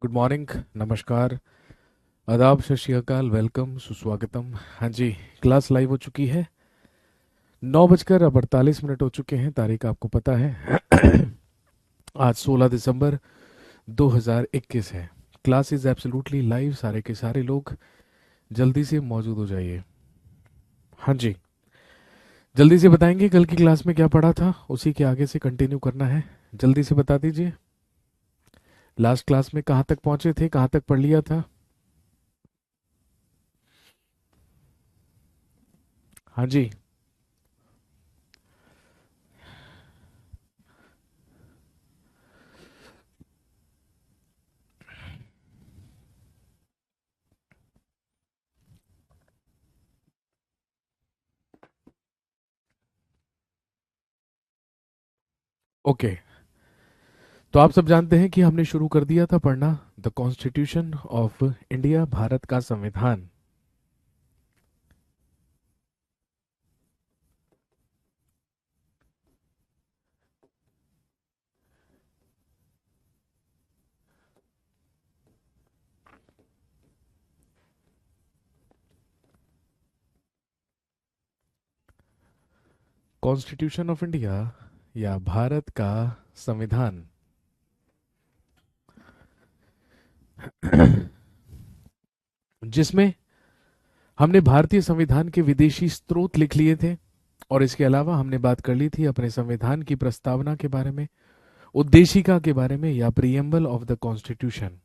Good morning. नमस्कार। आदाब, सत श्री अकाल, वेलकम, सुस्वागतम। हाँ जी, क्लास लाइव हो चुकी है। 9 बजकर अब 48 मिनट हो चुके हैं। तारीख आपको पता है। आज 16 दिसंबर 2021 है। Class is absolutely live. सारे के सारे लोग जल्दी से मौजूद हो जाइए। हाँ जी, जल्दी से बताएंगे कल की क्लास में क्या पढ़ा था, उसी के आगे से कंटिन्यू करना है। जल्दी से बता दीजिए, लास्ट क्लास में कहाँ तक पहुंचे थे, कहाँ तक पढ़ लिया था। हाँ जी। ओके, तो आप सब जानते हैं कि हमने शुरू कर दिया था पढ़ना the constitution of India, Bharat का संविधान। कॉन्स्टिट्यूशन ऑफ इंडिया या भारत का संविधान, जिसमें हमने भारतीय संविधान के विदेशी स्रोत लिख लिए थे, और इसके अलावा हमने बात कर ली थी अपने संविधान की प्रस्तावना के बारे में, उद्देशिका के बारे में, या प्रियम्बल ऑफ द कॉन्स्टिट्यूशन।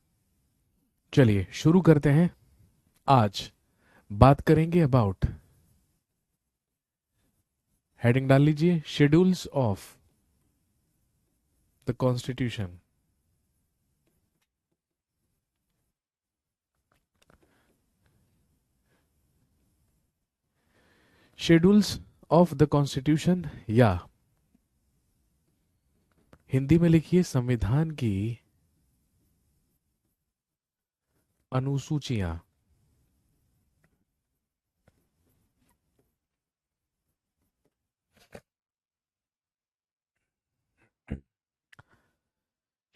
चलिए शुरू करते हैं। आज बात करेंगे अबाउट, हेडिंग डाल लीजिए, schedules of the constitution. Schedules of the constitution, या हिंदी में लिखिए संविधान की अनुसूचियां।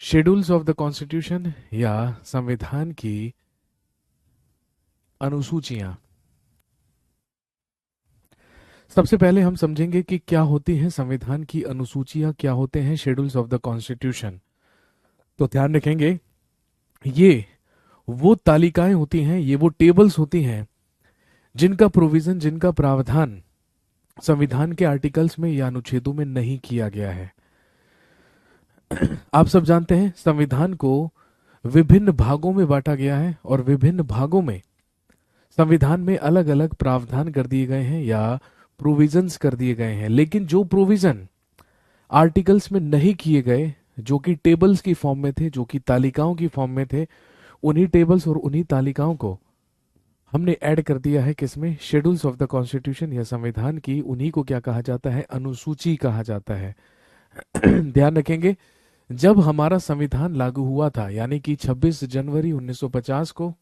शेड्यूल्स ऑफ द कॉन्स्टिट्यूशन या संविधान की अनुसूचियां। सबसे पहले हम समझेंगे कि क्या होती है संविधान की अनुसूचियां, क्या होते हैं शेड्यूल्स ऑफ द कॉन्स्टिट्यूशन। तो ध्यान रखेंगे, ये वो तालिकाएं होती हैं, ये वो टेबल्स होती हैं जिनका प्रोविजन, जिनका प्रावधान संविधान के आर्टिकल्स में या अनुच्छेदों में नहीं किया गया है। आप सब जानते हैं संविधान को विभिन्न भागों में बांटा गया है, और विभिन्न भागों में संविधान में अलग अलग प्रावधान कर दिए गए हैं या प्रोविजंस कर दिए गए हैं। लेकिन जो प्रोविजन आर्टिकल्स में नहीं किए गए, जो कि टेबल्स की फॉर्म में थे, जो कि तालिकाओं की फॉर्म में थे, उन्हीं टेबल्स और उन्हीं तालिकाओं को हमने ऐड कर दिया है किसमें, शेड्यूल्स ऑफ द कॉन्स्टिट्यूशन या संविधान की। उन्हीं को क्या कहा जाता है, अनुसूची कहा जाता है। ध्यान रखेंगे, जब हमारा संविधान लागू हुआ था, यानी कि 26 जनवरी 1950 को,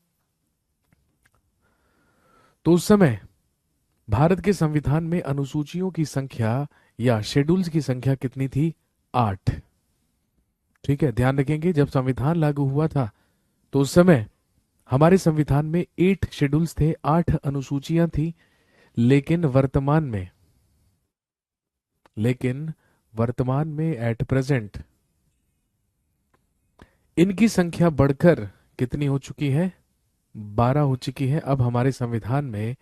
तो उस समय भारत के संविधान में अनुसूचियों की संख्या या शेड्यूल्स की संख्या कितनी थी, 8। ठीक है, ध्यान रखेंगे, जब संविधान लागू हुआ था तो उस समय हमारे संविधान में 8 शेड्यूल्स थे, 8 अनुसूचियां थी। लेकिन वर्तमान में एट प्रेजेंट इनकी संख्या बढ़कर कितनी हो चुकी है, 12 हो चुकी है। अब हमारे संविधान में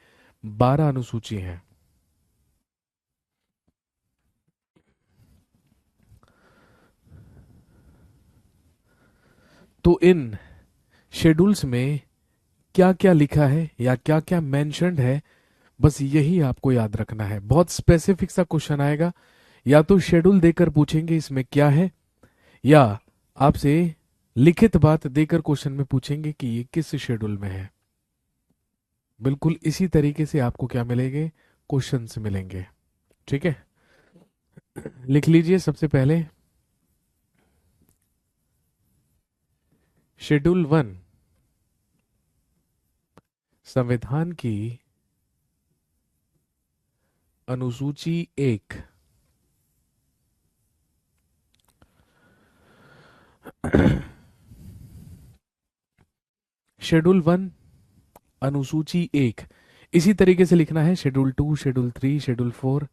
12 अनुसूची हैं। तो इन शेड्यूल्स में क्या क्या लिखा है या क्या क्या मेंशन्ड है, बस यही आपको याद रखना है। बहुत स्पेसिफिक सा क्वेश्चन आएगा, या तो शेड्यूल देकर पूछेंगे इसमें क्या है, या आपसे लिखित बात देकर क्वेश्चन में पूछेंगे कि ये किस शेड्यूल में है। बिल्कुल इसी तरीके से आपको क्या मिलेंगे, क्वेश्चंस मिलेंगे। ठीक है, लिख लीजिए सबसे पहले शेड्यूल 1, संविधान की अनुसूची 1। शेड्यूल 1 अनुसूची 1, इसी तरीके से लिखना है शेड्यूल 2, शेड्यूल 3, शेड्यूल 4,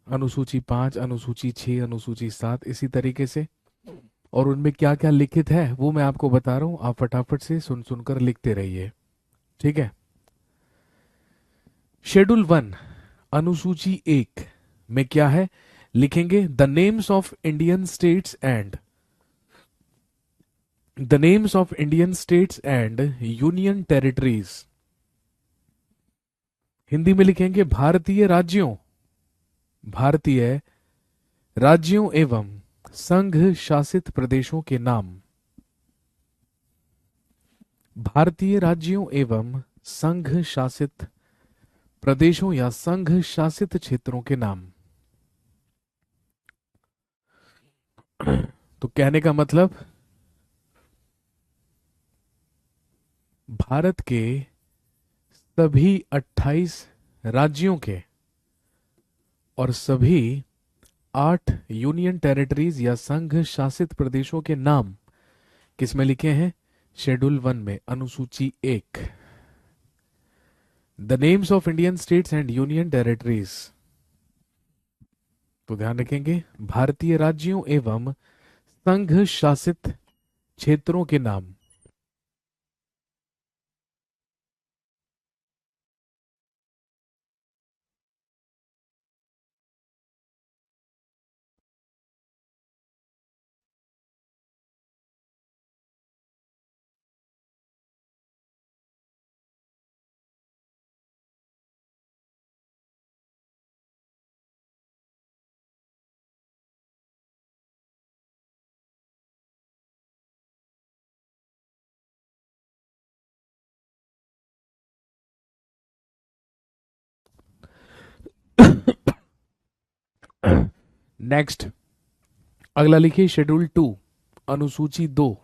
अनुसूची 5, अनुसूची 6, अनुसूची 7, इसी तरीके से। और उनमें क्या क्या लिखित है वो मैं आपको बता रहा हूं, आप फटाफट से सुन सुनकर लिखते रहिए, ठीक है। शेड्यूल 1 अनुसूची 1 में क्या है, लिखेंगे the names of Indian states and union territories. Hindi में लिखेंगे भारतीय राज्यों एवं संघ शासित प्रदेशों के नाम। भारतीय राज्यों एवं संघ शासित प्रदेशों या संघ शासित क्षेत्रों के नाम। तो कहने का मतलब भारत के सभी 28 राज्यों के और सभी 8 यूनियन टेरिटरीज या संघ शासित प्रदेशों के नाम किसमें लिखे हैं, शेड्यूल 1 में, अनुसूची 1। The names of Indian states and union territories, तो ध्यान रखेंगे भारतीय राज्यों एवं संघ शासित क्षेत्रों के नाम। नेक्स्ट, अगला लिखिए शेड्यूल 2 अनुसूची 2।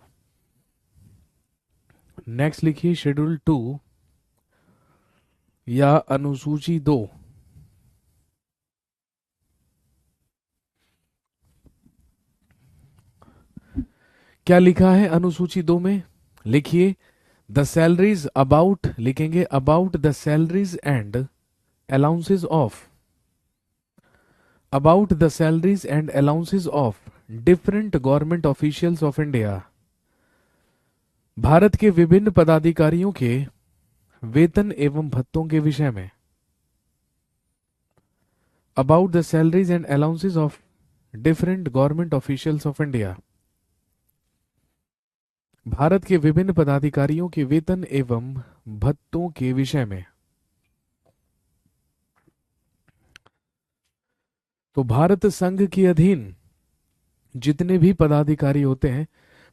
नेक्स्ट लिखिए शेड्यूल 2 या अनुसूची 2। क्या लिखा है अनुसूची 2 में, लिखिए द सैलरीज अबाउट, लिखेंगे about the salaries and allowances of, about the salaries and allowances of different government officials of India. Bharat के विभिन्न पदाधिकारियों के वेतन एवं भत्तों के विषय में। About the salaries and allowances of different government officials of India, Bharat के विभिन्न पदाधिकारियों के वेतन एवं भत्तों के विषय में। तो भारत संघ के अधीन जितने भी पदाधिकारी होते हैं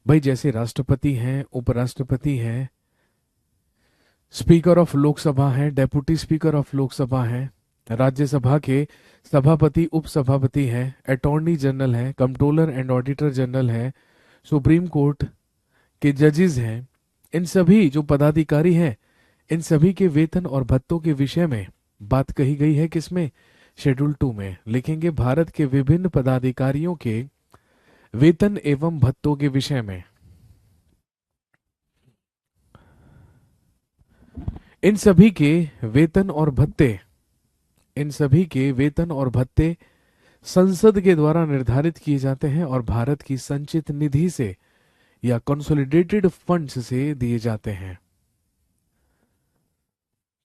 भाई, जैसे राष्ट्रपति हैं, उपराष्ट्रपति हैं, स्पीकर ऑफ लोकसभा हैं, डेप्यूटी स्पीकर ऑफ लोकसभा हैं, राज्यसभा के सभापति उपसभापति हैं, अटॉर्नी जनरल हैं, कंट्रोलर एंड ऑडिटर जनरल हैं, सुप्रीम कोर्ट के जजेस हैं, इन सभी जो पदाधिकारी हैं इन सभी के वेतन और भत्तों के विषय में बात कही गई है। किसमें, शेड्यूल 2 में। लिखेंगे भारत के विभिन्न पदाधिकारियों के वेतन एवं भत्तों के विषय में। इन सभी के वेतन और भत्ते, इन सभी के वेतन और भत्ते संसद के द्वारा निर्धारित किए जाते हैं और भारत की संचित निधि से या कंसोलिडेटेड फंड्स से दिए जाते हैं।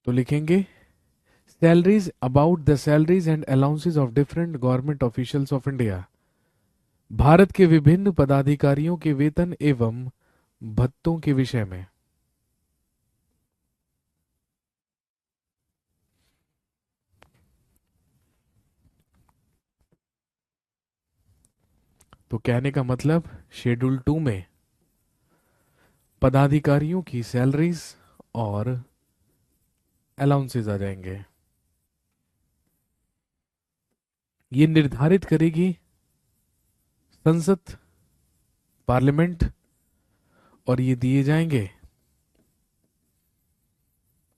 तो लिखेंगे salaries, about the salaries and allowances of different government officials of India, Bharat के विभिन्न पदाधिकारियों के वेतन एवं भत्तों के विषय में। तो कहने का मतलब शेड्यूल 2 में पदाधिकारियों की सैलरीज और अलाउंसेस आ जाएंगे। ये निर्धारित करेगी संसद, पार्लियामेंट, और ये दिए जाएंगे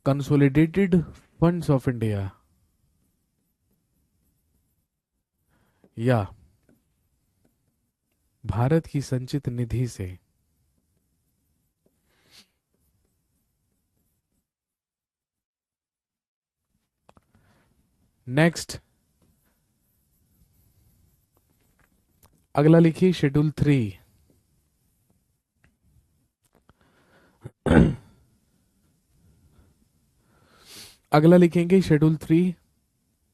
कंसोलिडेटेड फंड्स ऑफ इंडिया या भारत की संचित निधि से। नेक्स्ट, अगला लिखिए शेड्यूल 3। अगला लिखेंगे शेड्यूल 3,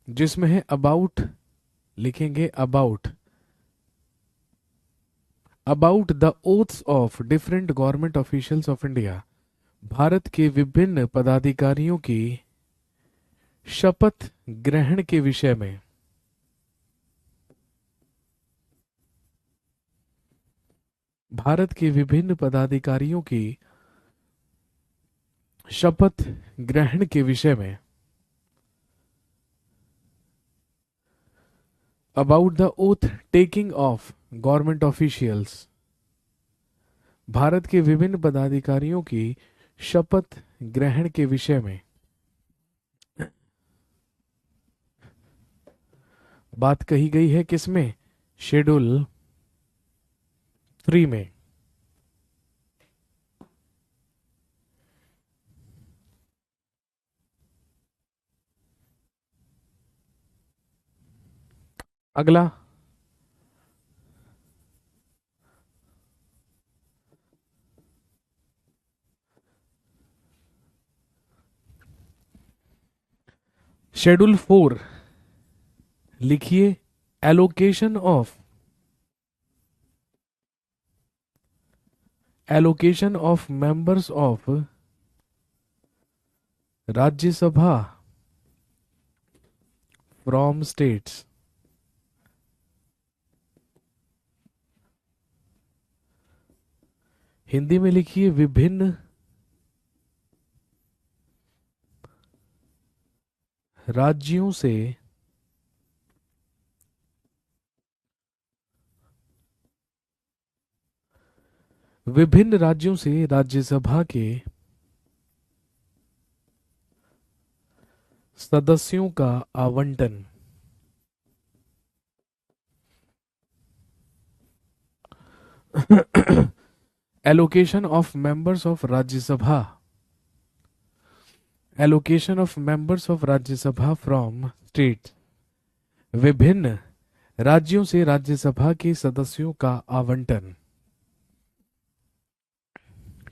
जिसमें है अबाउट, लिखेंगे about the oaths of different government officials of India. Bharat के विभिन्न पदाधिकारियों की शपथ ग्रहण के विषय में। भारत के विभिन्न पदाधिकारियों की शपथ ग्रहण के विषय में। About the oath taking of government officials. Bharat के विभिन्न पदाधिकारियों की शपथ ग्रहण के विषय में बात कही गई है। किसमें? शेड्यूल 3 में। अगला, शेड्यूल 4 लिखिए allocation of members of Rajya Sabha from states. Hindi में लिखिए विभिन्न राज्यों से राज्यसभा के सदस्यों का आवंटन। Allocation of members of Rajya Sabha, allocation of members of Rajya Sabha from state. विभिन्न राज्यों से राज्यसभा के सदस्यों का आवंटन।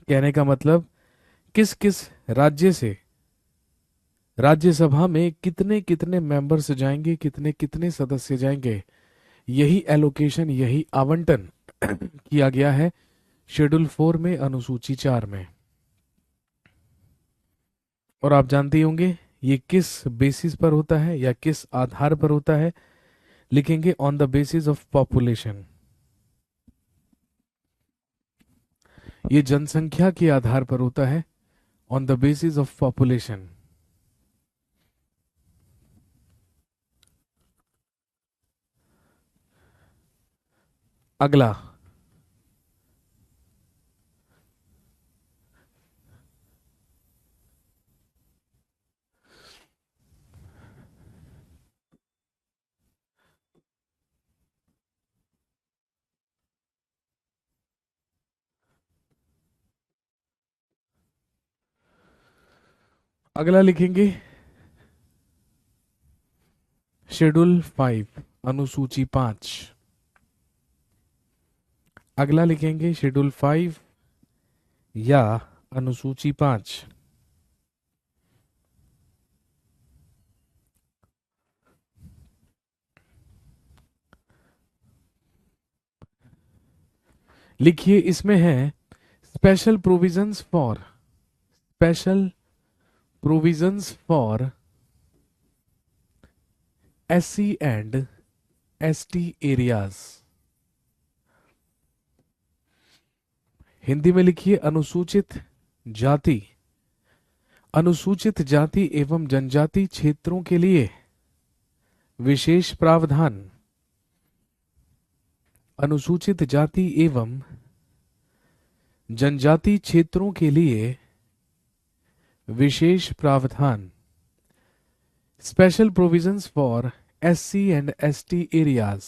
कहने का मतलब किस किस राज्य से राज्यसभा में कितने कितने मेंबर्स जाएंगे, कितने कितने सदस्य जाएंगे, यही एलोकेशन, यही आवंटन किया गया है शेड्यूल 4 में, अनुसूची 4 में। और आप जानते होंगे ये किस बेसिस पर होता है या किस आधार पर होता है। लिखेंगे on the basis of population. ये जनसंख्या के आधार पर होता है, on the basis of population. अगला, अगला लिखेंगे शेड्यूल 5, अनुसूची 5। अगला लिखेंगे शेड्यूल 5 या अनुसूची 5। लिखिए इसमें है special provisions for SC and ST areas. Hindi में लिखिए अनुसूचित जाति एवं जनजाति क्षेत्रों के लिए विशेष प्रावधान। अनुसूचित जाति एवं जनजाति क्षेत्रों के लिए विशेष प्रावधान। Special provisions for SC and ST areas.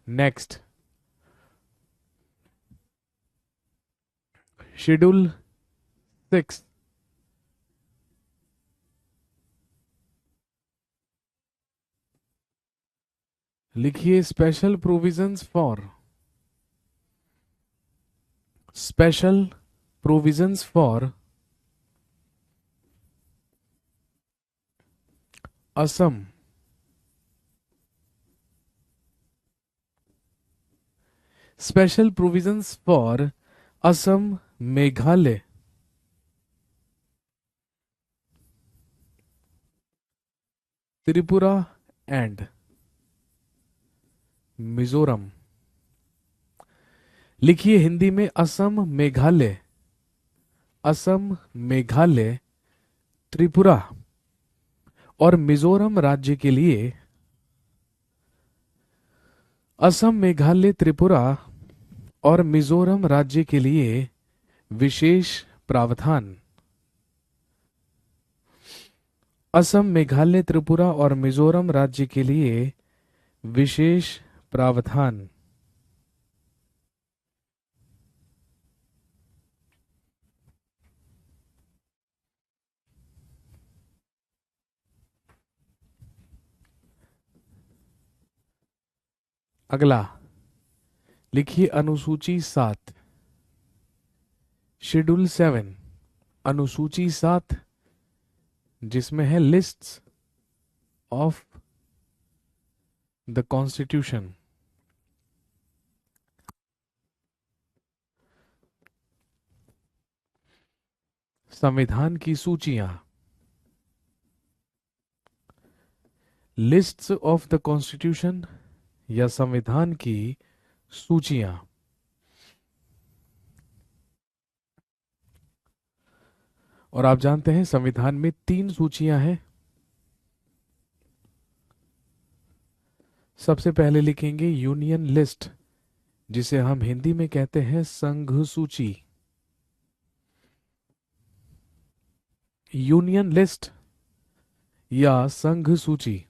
Next, schedule 6, लिखिए special provisions for, special provisions for Assam, special provisions for Assam, Meghalaya, Tripura and Mizoram. लिखिए हिंदी में असम, मेघालय, असम, मेघालय, त्रिपुरा और मिजोरम राज्य के लिए, असम, मेघालय, त्रिपुरा और मिजोरम राज्य के लिए विशेष प्रावधान। असम, मेघालय, त्रिपुरा और मिजोरम राज्य के लिए विशेष प्रावधान। अगला, लिखिए अनुसूची 7, शेड्यूल 7, अनुसूची 7, जिसमें है लिस्ट्स ऑफ द कॉन्स्टिट्यूशन। संविधान की सूचियां, लिस्ट्स ऑफ द कॉन्स्टिट्यूशन या संविधान की सूचियां। और आप जानते हैं संविधान में 3 सूचियां हैं। सबसे पहले लिखेंगे यूनियन लिस्ट, जिसे हम हिंदी में कहते हैं संघ सूची। यूनियन लिस्ट या संघ सूची।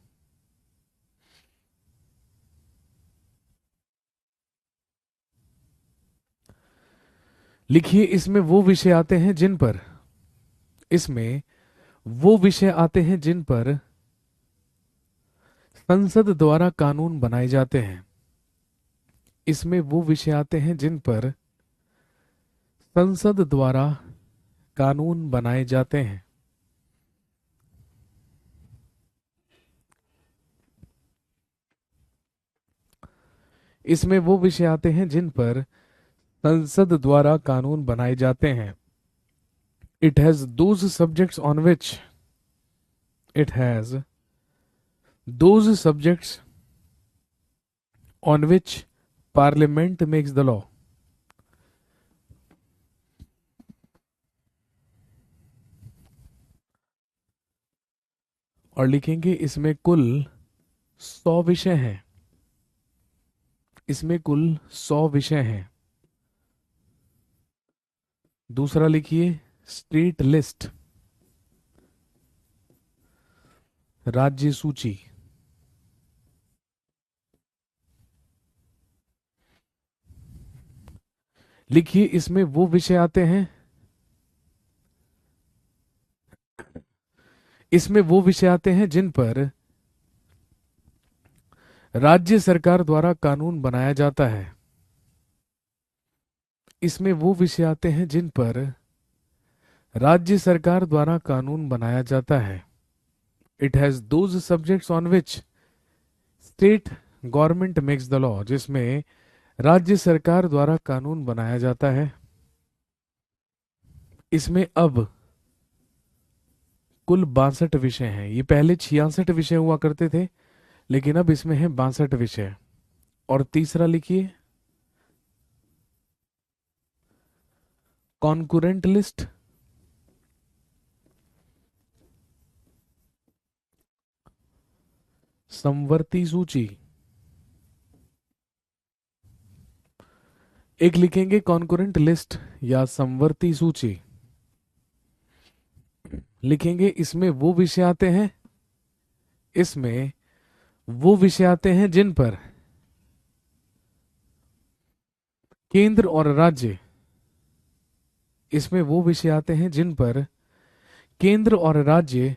लिखिए इसमें वो विषय आते हैं जिन पर, इसमें वो विषय आते हैं जिन पर संसद द्वारा कानून बनाए जाते हैं। इसमें वो विषय आते हैं जिन पर संसद द्वारा कानून बनाए जाते हैं। इसमें वो विषय आते हैं जिन पर संसद द्वारा कानून बनाए जाते हैं। It has those subjects on which, it has those subjects on which parliament makes the law. और लिखेंगे इसमें कुल 100 विषय हैं। इसमें कुल 100 विषय हैं। दूसरा लिखिए स्टेट लिस्ट, राज्य सूची। लिखिए इसमें वो विषय आते हैं, इसमें वो विषय आते हैं जिन पर राज्य सरकार द्वारा कानून बनाया जाता है। इसमें वो विषय आते हैं जिन पर राज्य सरकार द्वारा कानून बनाया जाता है। It has those subjects on which state government makes the law, जिसमें राज्य सरकार द्वारा कानून बनाया जाता है। इसमें अब कुल 62 विषय हैं। ये पहले 66 विषय हुआ करते थे, लेकिन अब इसमें है 62 विषय। और तीसरा लिखिए कॉन्कुरेंट लिस्ट, समवर्ती सूची। एक लिखेंगे कॉन्कुरेंट लिस्ट या समवर्ती सूची। लिखेंगे इसमें वो विषय आते हैं, इसमें वो विषय आते हैं जिन पर केंद्र और राज्य, इसमें वो विषय आते हैं जिन पर केंद्र और राज्य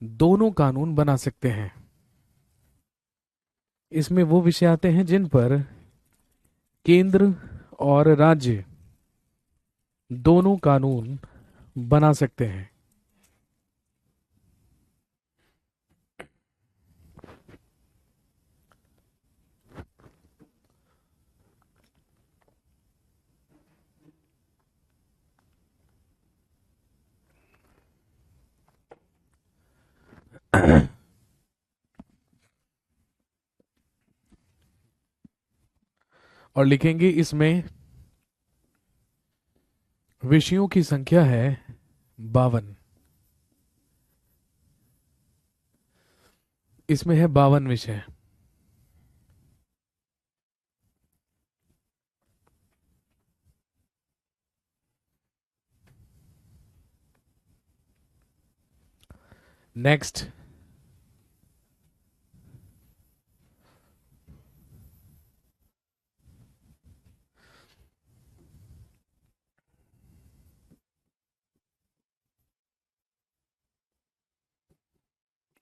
दोनों कानून बना सकते हैं। इसमें वो विषय आते हैं जिन पर केंद्र और राज्य दोनों कानून बना सकते हैं। और लिखेंगे इसमें विषयों की संख्या है 52। इसमें है 52 विषय। नेक्स्ट,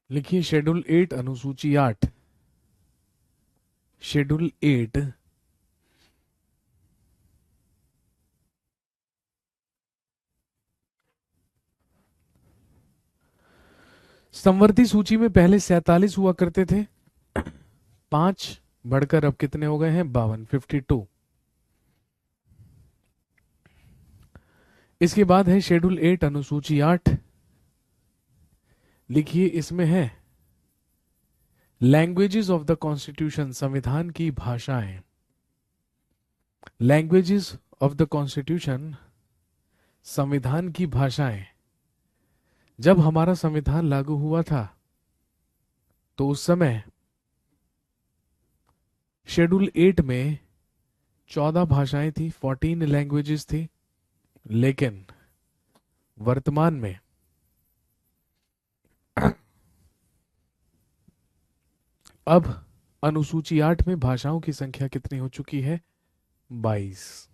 लिखिए शेड्यूल 8 अनुसूची 8। शेड्यूल 8 संवर्ती सूची में पहले 47 हुआ करते थे, 5 बढ़कर अब कितने हो गए हैं? 52, 52। इसके बाद है शेड्यूल 8 अनुसूची 8। लिखिए इसमें है लैंग्वेजेस ऑफ द कॉन्स्टिट्यूशन, संविधान की भाषाएं। लैंग्वेजेस ऑफ द कॉन्स्टिट्यूशन, संविधान की भाषाएं। जब हमारा संविधान लागू हुआ था तो उस समय शेड्यूल 8 में 14 भाषाएं थी, 14 लैंग्वेजेस थी। लेकिन वर्तमान में अब अनुसूची 8 में भाषाओं की संख्या कितनी हो चुकी है? 22।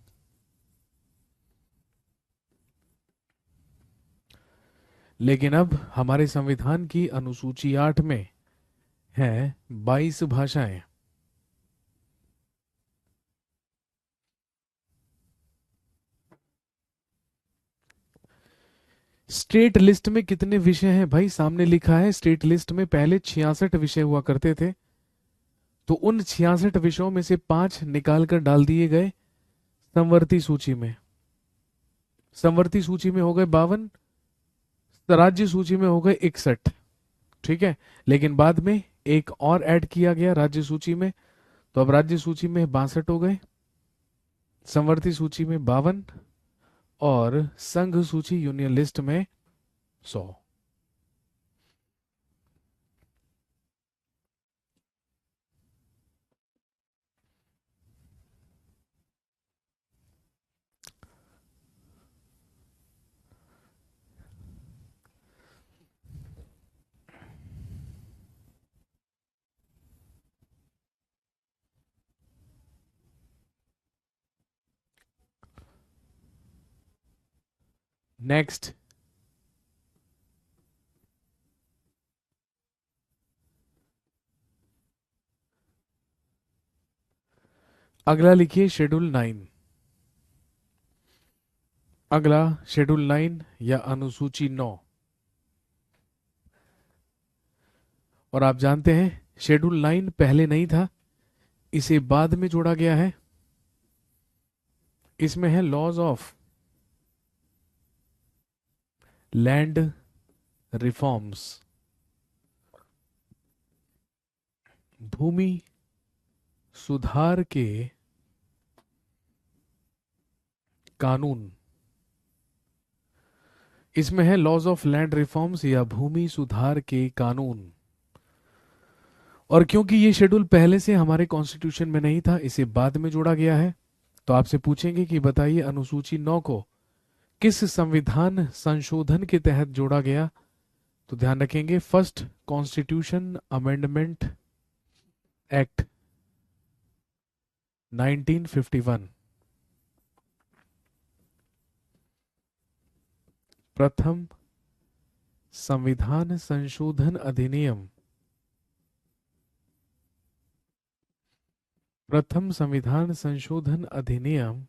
लेकिन अब हमारे संविधान की अनुसूची 8 में है 22 भाषाएं। स्टेट लिस्ट में कितने विषय हैं भाई? सामने लिखा है स्टेट लिस्ट में पहले 66 विषय हुआ करते थे, तो उन 66 विषयों में से 5 निकाल कर डाल दिए गए संवर्ती सूची में। संवर्ती सूची में हो गए 52, राज्य सूची में हो गए 61। ठीक है, लेकिन बाद में एक और ऐड किया गया राज्य सूची में, तो अब राज्य सूची में 62 हो गए, संवर्ती सूची में 52 और संघ सूची यूनियन लिस्ट में 100। नेक्स्ट, अगला लिखिए शेड्यूल 9। अगला शेड्यूल 9 या अनुसूची 9। और आप जानते हैं शेड्यूल 9 पहले नहीं था, इसे बाद में जोड़ा गया है। इसमें है लॉज ऑफ लैंड रिफॉर्म्स, भूमि सुधार के कानून। इसमें है लॉज ऑफ लैंड रिफॉर्म्स या भूमि सुधार के कानून। और क्योंकि ये शेड्यूल पहले से हमारे कॉन्स्टिट्यूशन में नहीं था, इसे बाद में जोड़ा गया है, तो आपसे पूछेंगे कि बताइए अनुसूची 9 को किस संविधान संशोधन के तहत जोड़ा गया? तो ध्यान रखेंगे फर्स्ट कॉन्स्टिट्यूशन अमेंडमेंट एक्ट 1951। प्रथम संविधान संशोधन अधिनियम, प्रथम संविधान संशोधन अधिनियम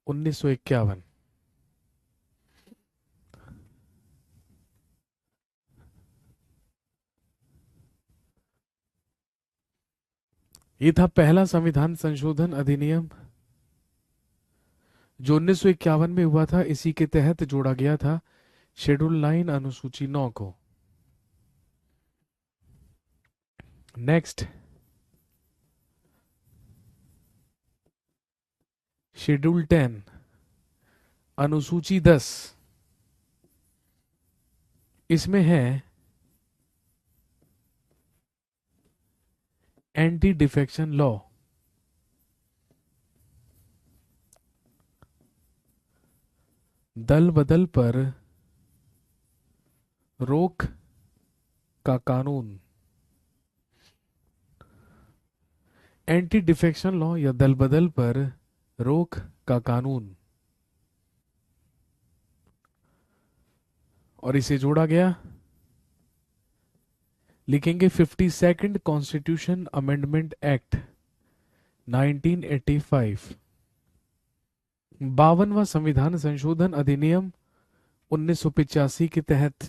1951। ये था पहला संविधान संशोधन अधिनियम जो 1951 में हुआ था। इसी के तहत जोड़ा गया था शेड्यूल 9 अनुसूची 9 को। नेक्स्ट, शेड्यूल 10 अनुसूची 10, इसमें है एंटी डिफेक्शन लॉ। दल बदल पर रोक का कानून। एंटी डिफेक्शन लॉ या दल बदल पर रोक का कानून, और इसे जोड़ा गया, लिखेंगे 52nd कॉन्स्टिट्यूशन अमेंडमेंट एक्ट 1985। 52वां संविधान संशोधन अधिनियम 1985 के तहत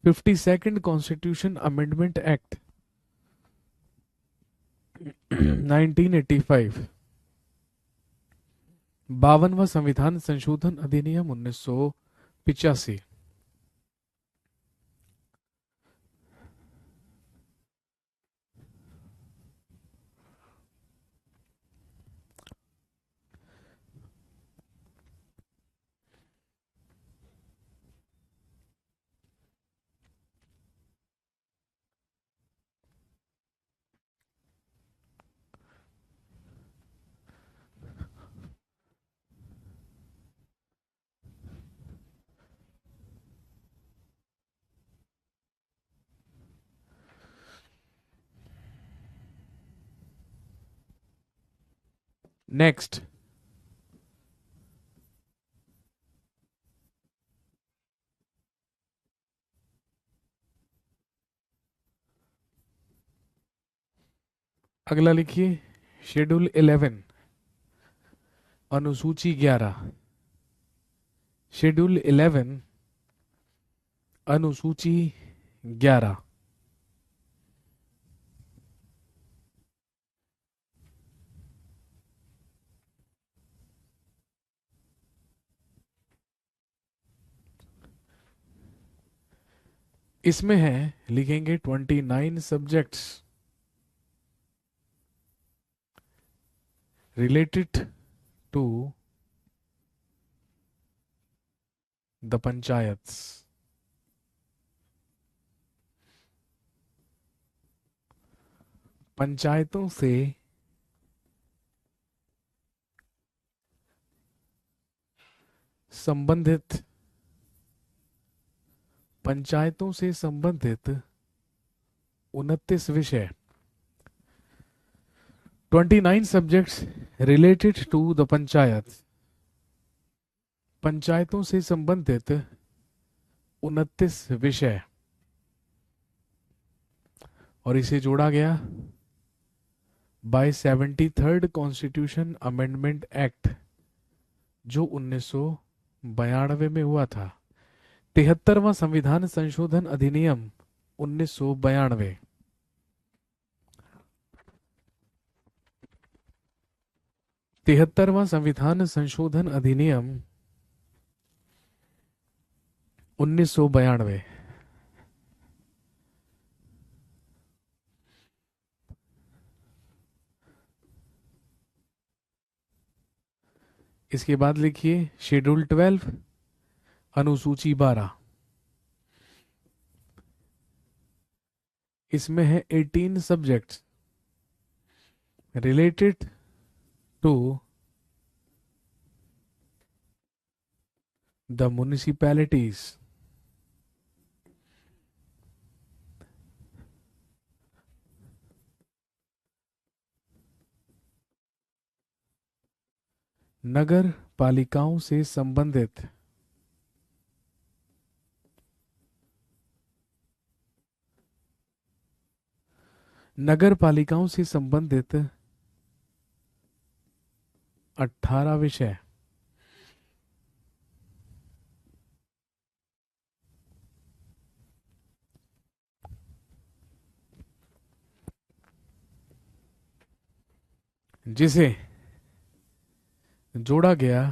52nd कॉन्स्टिट्यूशन अमेंडमेंट एक्ट 1985, 52वां संविधान संशोधन अधिनियम 1985। नेक्स्ट, अगला लिखिए शेड्यूल 11 अनुसूची 11। शेड्यूल 11 अनुसूची 11, इसमें है, लिखेंगे 29 subjects related to the panchayats. पंचायतों से संबंधित, पंचायतों से संबंधित 29 विषय। 29 subjects related to the panchayat, पंचायतों से संबंधित 29 विषय, और इसे जोड़ा गया bye 73rd constitution amendment act जो 1992 में हुआ था। 73वां संविधान संशोधन अधिनियम 1992। तिहत्तरवां संविधान संशोधन अधिनियम 1992। इसके बाद लिखिए शेड्यूल 12 अनुसूची 12। इसमें है 18 subjects related to the municipalities. नगर पालिकाओं से संबंधित नगर पालिकाओं से संबंधित 18 विषय। जिसे जोड़ा गया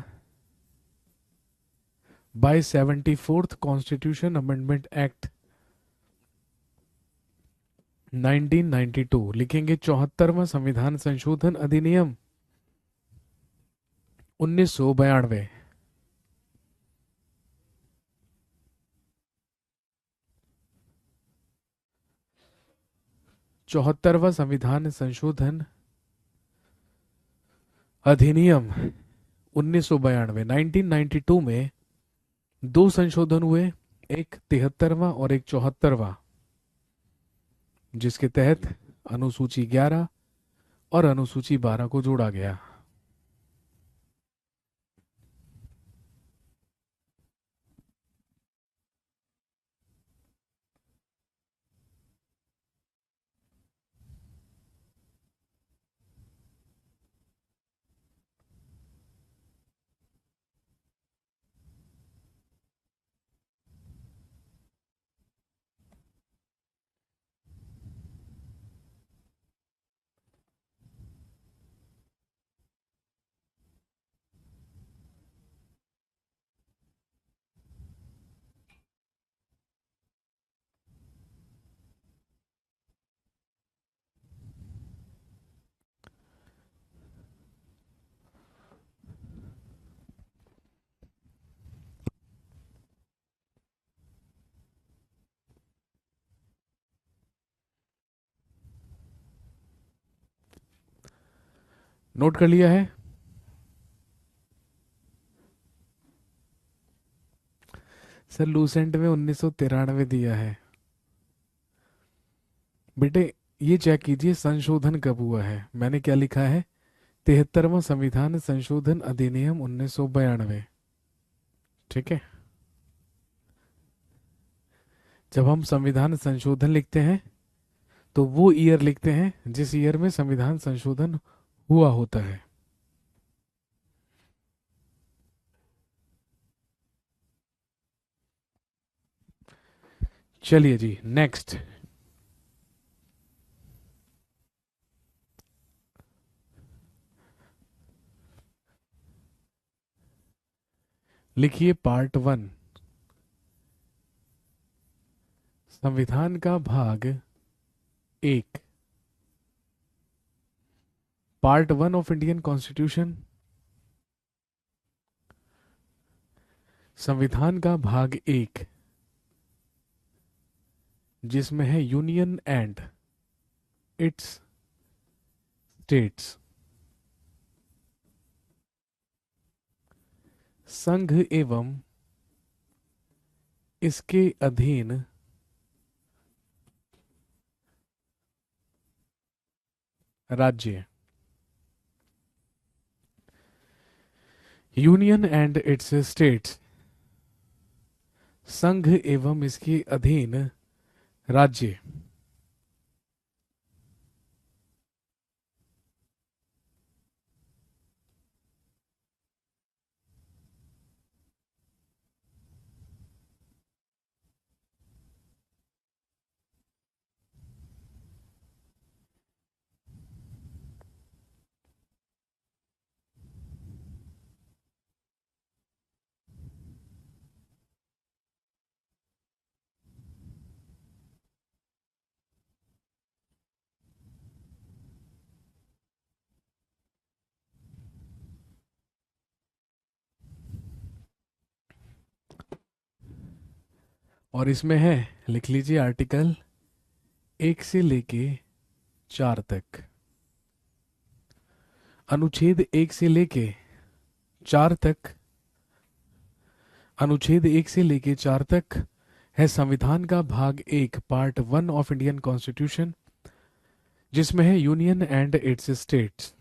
bye 74th constitution amendment act 1992। लिखेंगे 74वां संविधान संशोधन अधिनियम 1992। 74वां संविधान संशोधन अधिनियम 1992। 1992 में दो संशोधन हुए, एक 73वां और एक 74वां, जिसके तहत अनुसूची 11 और अनुसूची 12 को जोड़ा गया। नोट कर लिया है? सर लूसेंट में 1993 दिया है। बेटे ये चेक कीजिए संशोधन कब हुआ है। मैंने क्या लिखा है? 73वां संविधान संशोधन अधिनियम 1992। ठीक है। जब हम संविधान संशोधन लिखते हैं तो वो ईयर लिखते हैं जिस ईयर में संविधान संशोधन हुआ होता है। चलिए जी नेक्स्ट। लिखिए पार्ट 1, संविधान का भाग 1। पार्ट 1 ऑफ इंडियन कॉन्स्टिट्यूशन, संविधान का भाग 1, जिसमें है यूनियन एंड इट्स स्टेट्स, संघ एवं इसके अधीन राज्य। यूनियन एंड इट्स स्टेट्स, संघ एवं इसके अधीन राज्य। और इसमें है, लिख लीजिए, आर्टिकल 1 से लेके 4 तक। अनुच्छेद 1 से लेके 4 तक, अनुच्छेद 1 से लेके 4 तक है संविधान का भाग 1 पार्ट 1 ऑफ इंडियन कॉन्स्टिट्यूशन, जिसमें है यूनियन एंड इट्स स्टेट्स।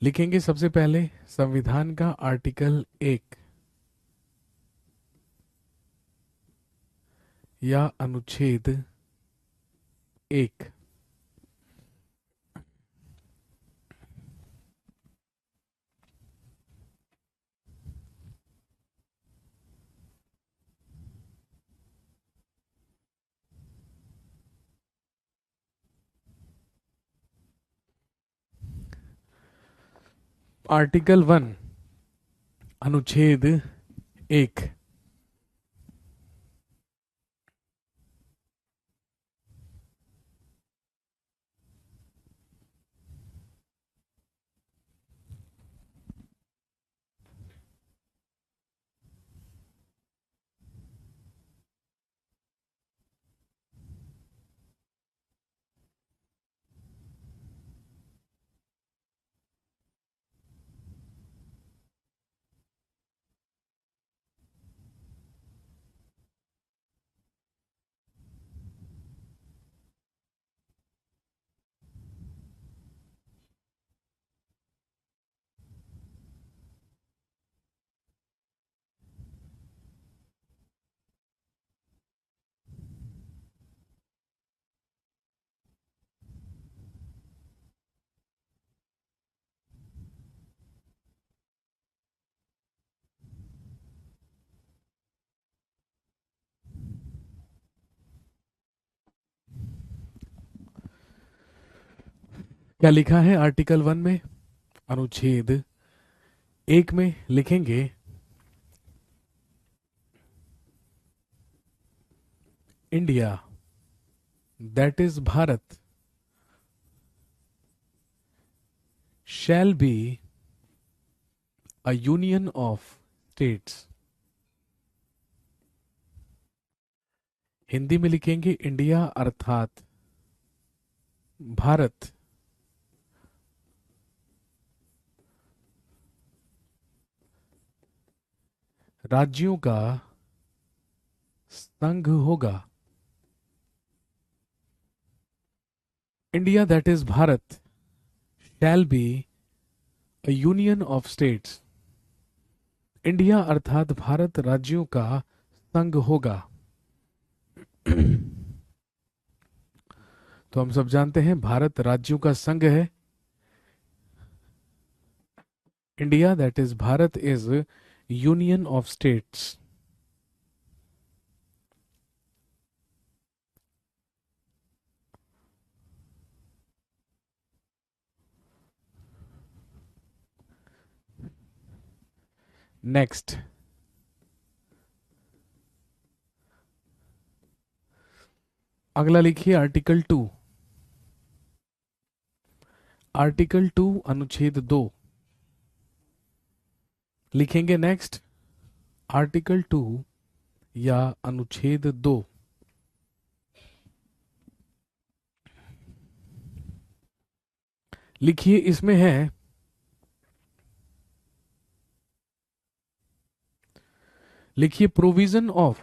लिखेंगे सबसे पहले संविधान का आर्टिकल 1 या अनुच्छेद 1। आर्टिकल 1 अनुच्छेद 1। क्या लिखा है आर्टिकल 1 में? अनुच्छेद 1 में लिखेंगे India that is Bharat shall be a union of states। Hindi में लिखेंगे इंडिया अर्थात भारत राज्यों का संघ होगा। India that is Bharat shall be a union of states। India अर्थात भारत राज्यों का संघ होगा। तो हम सब जानते हैं भारत राज्यों का संघ है। India that is Bharat is union of states. Next, अगला लिखिए आर्टिकल 2। आर्टिकल 2 अनुच्छेद 2 लिखेंगे। नेक्स्ट, आर्टिकल 2 या अनुच्छेद 2। लिखिए, इसमें है लिखिए provision of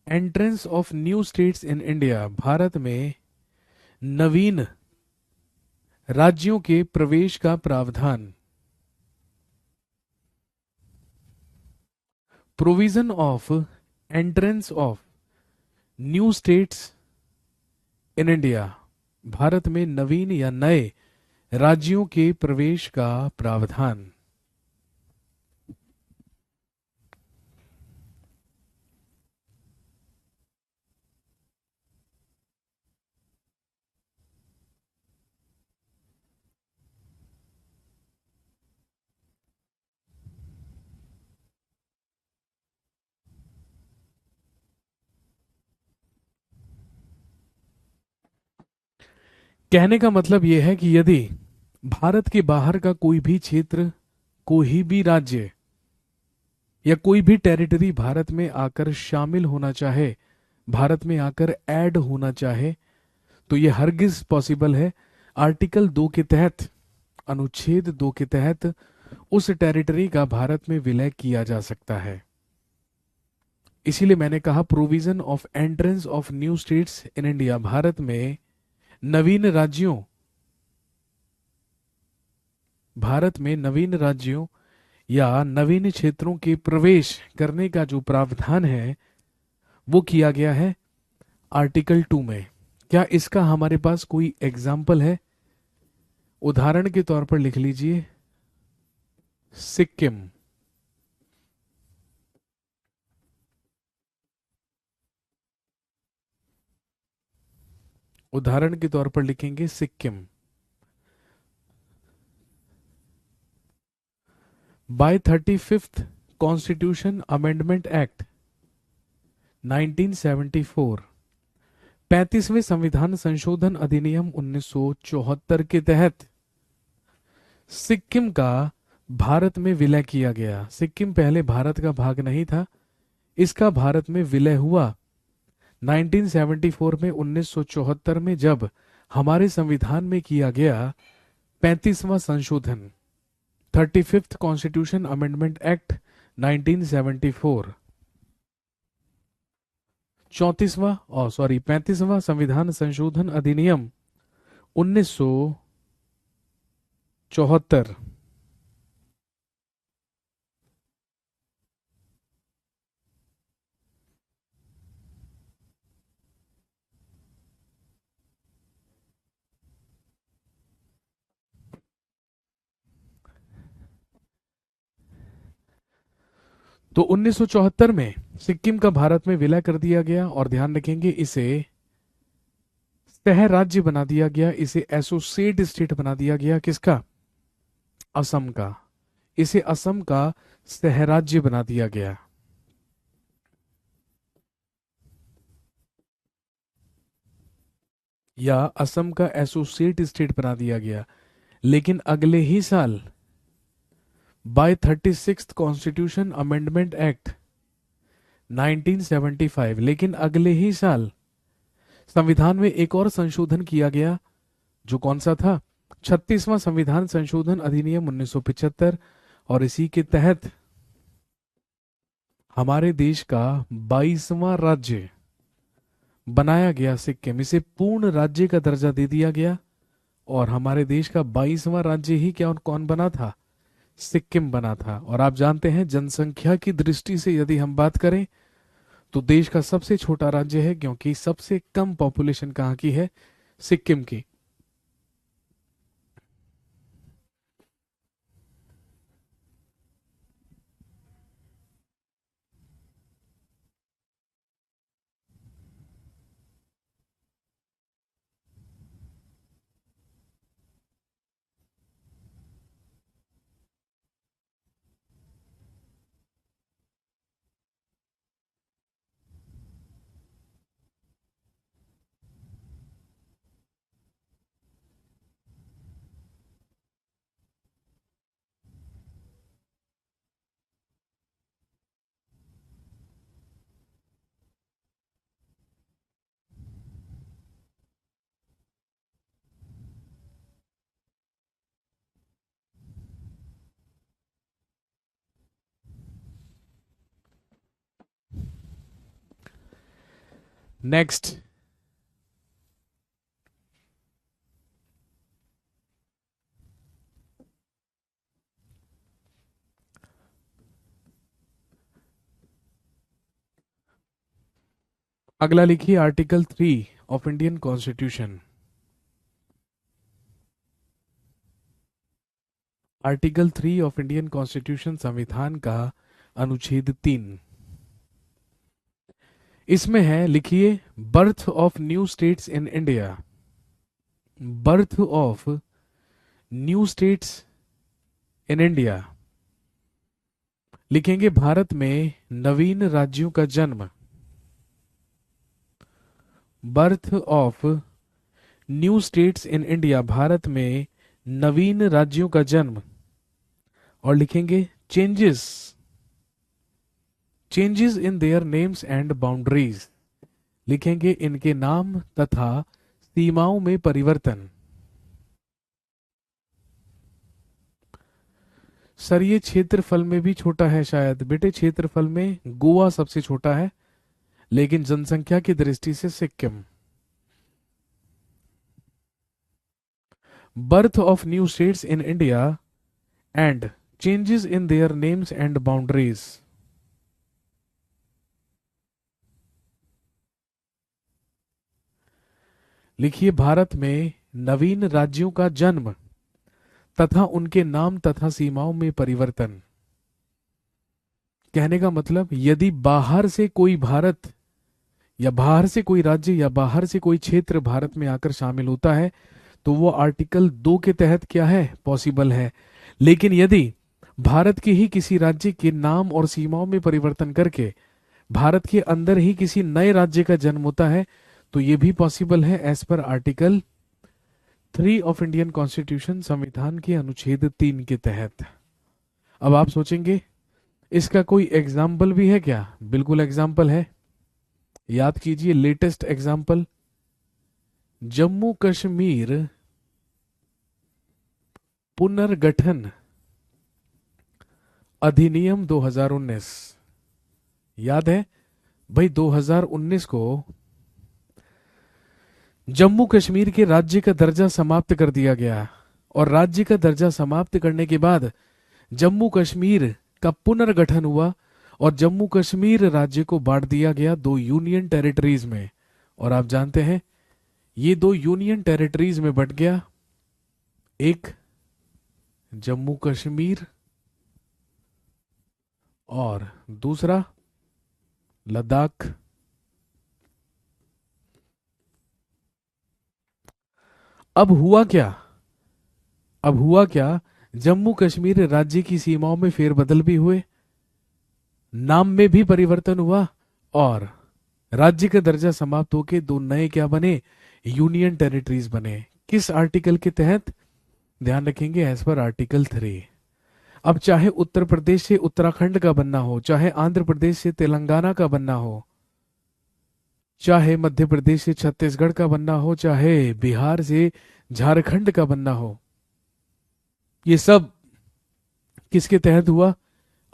entrance of new states in India. Bharat में नवीन राज्यों के प्रवेश का प्रावधान। Provision of entrance of new states in India. Bharat में नवीन या नए राज्यों के प्रवेश का प्रावधान। कहने का मतलब यह है कि यदि भारत के बाहर का कोई भी क्षेत्र, कोई भी राज्य या कोई भी टेरिटरी भारत में आकर शामिल होना चाहे, भारत में आकर ऐड होना चाहे, तो यह हरगिज पॉसिबल है। आर्टिकल 2 के तहत, अनुच्छेद 2 के तहत उस टेरिटरी का भारत में विलय किया जा सकता है। इसीलिए मैंने कहा provision of entrance of new states in India. Bharat में नवीन राज्यों भारत में नवीन राज्यों या नवीन क्षेत्रों के प्रवेश करने का जो प्रावधान है वो किया गया है आर्टिकल 2 में। क्या इसका हमारे पास कोई एग्जाम्पल है? उदाहरण के तौर पर लिख लीजिए सिक्किम। उदाहरण के तौर पर लिखेंगे Sikkim. By 35th constitution amendment act 1974, 35वें संविधान संशोधन अधिनियम 1974 के तहत सिक्किम का भारत में विलय किया गया। सिक्किम पहले भारत का भाग नहीं था, इसका भारत में विलय हुआ 1974 में, 1974 में, जब हमारे संविधान में किया गया 35वां संशोधन 35th कॉन्स्टिट्यूशन अमेंडमेंट एक्ट 1974। 35वां संविधान संशोधन अधिनियम 1974। तो 1974 में सिक्किम का भारत में विलय कर दिया गया और ध्यान रखेंगे इसे सह राज्य बना दिया गया, इसे एसोसिएट स्टेट बना दिया गया। किसका? असम का। इसे असम का सह राज्य बना दिया गया। या असम का एसोसिएट स्टेट बना दिया गया। लेकिन अगले ही साल bye 36th constitution amendment act 1975, लेकिन अगले ही साल संविधान में एक और संशोधन किया गया, जो कौन सा था? 36वां संविधान संशोधन अधिनियम 1975। और इसी के तहत हमारे देश का 22वां राज्य बनाया गया सिक्किम। इसे पूर्ण राज्य का दर्जा दे दिया गया और हमारे देश का 22वां राज्य ही क्या कौन बना था? सिक्किम बना था। और आप जानते हैं जनसंख्या की दृष्टि से यदि हम बात करें तो देश का सबसे छोटा राज्य है, क्योंकि सबसे कम पॉपुलेशन कहाँ की है? सिक्किम की। नेक्स्ट, अगला लिखिए article 3 of Indian constitution. Article 3 of Indian constitution, संविधान का अनुच्छेद 3। इसमें है, लिखिए, birth of new states in India. Birth of new states in India. लिखेंगे भारत में नवीन राज्यों का जन्म। Birth of new states in India, Bharat में नवीन राज्यों का जन्म। और लिखेंगे changes in their names and boundaries. लिखेंगे इनके नाम तथा सीमाओं में परिवर्तन। सर ये क्षेत्रफल में भी छोटा है शायद। बेटे क्षेत्रफल में गोवा सबसे छोटा है, लेकिन जनसंख्या की दृष्टि से Sikkim. Birth of new states in India and changes in their names and boundaries. लिखिए, भारत में नवीन राज्यों का जन्म तथा उनके नाम तथा सीमाओं में परिवर्तन। कहने का मतलब, यदि बाहर से कोई भारत या बाहर से कोई राज्य या बाहर से कोई क्षेत्र भारत में आकर शामिल होता है तो वो आर्टिकल 2 के तहत क्या है, पॉसिबल है। लेकिन यदि भारत के ही किसी राज्य के नाम और सीमाओं में परिवर्तन करके भारत के अंदर ही किसी नए राज्य का जन्म होता है तो ये भी पॉसिबल है, as per article 3 of Indian constitution, संविधान के अनुच्छेद 3 के तहत। अब आप सोचेंगे इसका कोई एग्जाम्पल भी है क्या? बिल्कुल एग्जाम्पल है। याद कीजिए, लेटेस्ट एग्जाम्पल जम्मू कश्मीर पुनर्गठन अधिनियम 2019। याद है भाई, 2019 को जम्मू कश्मीर के राज्य का दर्जा समाप्त कर दिया गया और राज्य का दर्जा समाप्त करने के बाद जम्मू कश्मीर का पुनर्गठन हुआ और जम्मू कश्मीर राज्य को बांट दिया गया 2 यूनियन टेरिटरीज में। और आप जानते हैं ये 2 यूनियन टेरिटरीज में बट गया, एक जम्मू कश्मीर और दूसरा लद्दाख। अब हुआ क्या? अब हुआ क्या, जम्मू कश्मीर राज्य की सीमाओं में फेरबदल भी हुए, नाम में भी परिवर्तन हुआ और राज्य का दर्जा समाप्त होकर 2 नए क्या बने, यूनियन टेरिटरीज बने। किस आर्टिकल के तहत? ध्यान रखेंगे, एज पर आर्टिकल 3। अब चाहे उत्तर प्रदेश से उत्तराखंड का बनना हो, चाहे आंध्र प्रदेश से तेलंगाना का बनना हो, चाहे मध्य प्रदेश से छत्तीसगढ़ का बनना हो, चाहे बिहार से झारखंड का बनना हो, ये सब किसके तहत हुआ?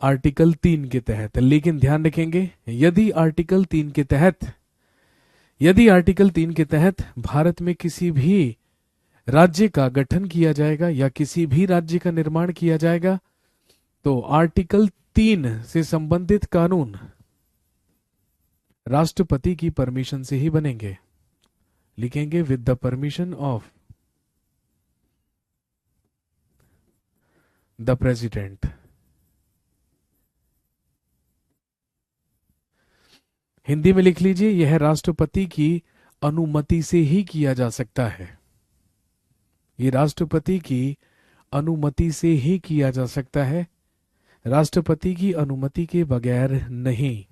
आर्टिकल 3 के तहत। लेकिन ध्यान रखेंगे, यदि आर्टिकल 3 के तहत भारत में किसी भी राज्य का गठन किया जाएगा या किसी भी राज्य का निर्माण किया जाएगा तो आर्टिकल 3 से संबंधित कानून राष्ट्रपति की परमिशन से ही बनेंगे। लिखेंगे, with the permission of the president. Hindi में लिख लीजिए, यह राष्ट्रपति की अनुमति से ही किया जा सकता है। ये राष्ट्रपति की अनुमति से ही किया जा सकता है, राष्ट्रपति की अनुमति के बगैर नहीं।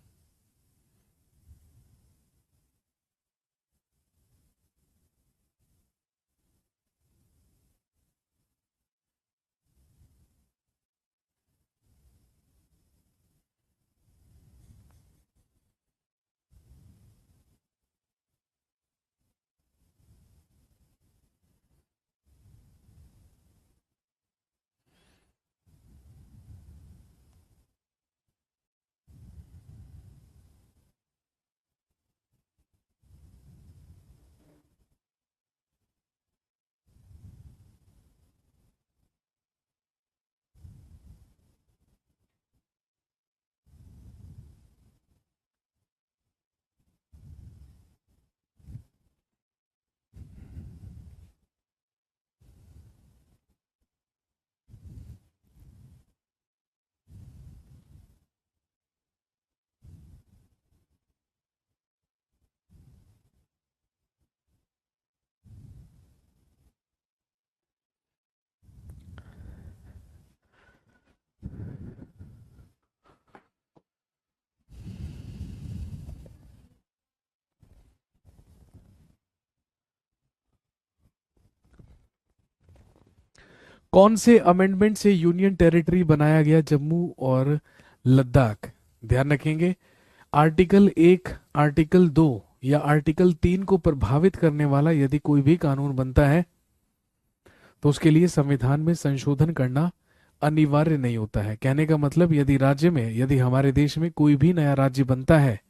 कौन से अमेंडमेंट से यूनियन टेरिटरी बनाया गया जम्मू और लद्दाख? ध्यान रखेंगे, आर्टिकल 1, आर्टिकल 2 या आर्टिकल 3 को प्रभावित करने वाला यदि कोई भी कानून बनता है तो उसके लिए संविधान में संशोधन करना अनिवार्य नहीं होता है। कहने का मतलब, यदि हमारे देश में कोई भी नया राज्य बनता है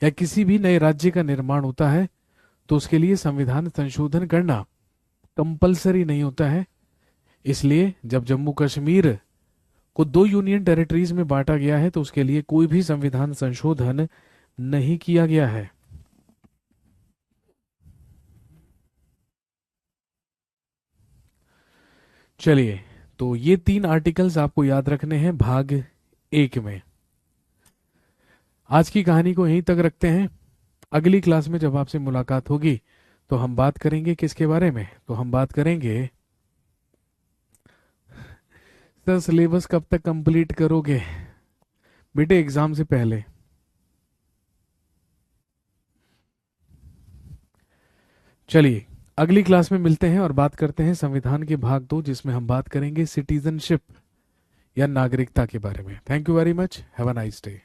या किसी भी नए राज्य का निर्माण होता है तो उसके लिए संविधान संशोधन करना कंपलसरी नहीं होता है। इसलिए जब जम्मू कश्मीर को 2 यूनियन टेरिटरीज में बांटा गया है तो उसके लिए कोई भी संविधान संशोधन नहीं किया गया है। चलिए, तो ये 3 आर्टिकल्स आपको याद रखने हैं भाग 1 में। आज की कहानी को यहीं तक रखते हैं। अगली क्लास में जब आपसे मुलाकात होगी तो हम बात करेंगे किसके बारे में? तो हम बात करेंगे, सर सिलेबस कब तक कंप्लीट करोगे? बेटे एग्जाम से पहले। चलिए, अगली क्लास में मिलते हैं और बात करते हैं संविधान के भाग 2, जिसमें हम बात करेंगे सिटीजनशिप या नागरिकता के बारे में। Thank you very much. Have a nice day.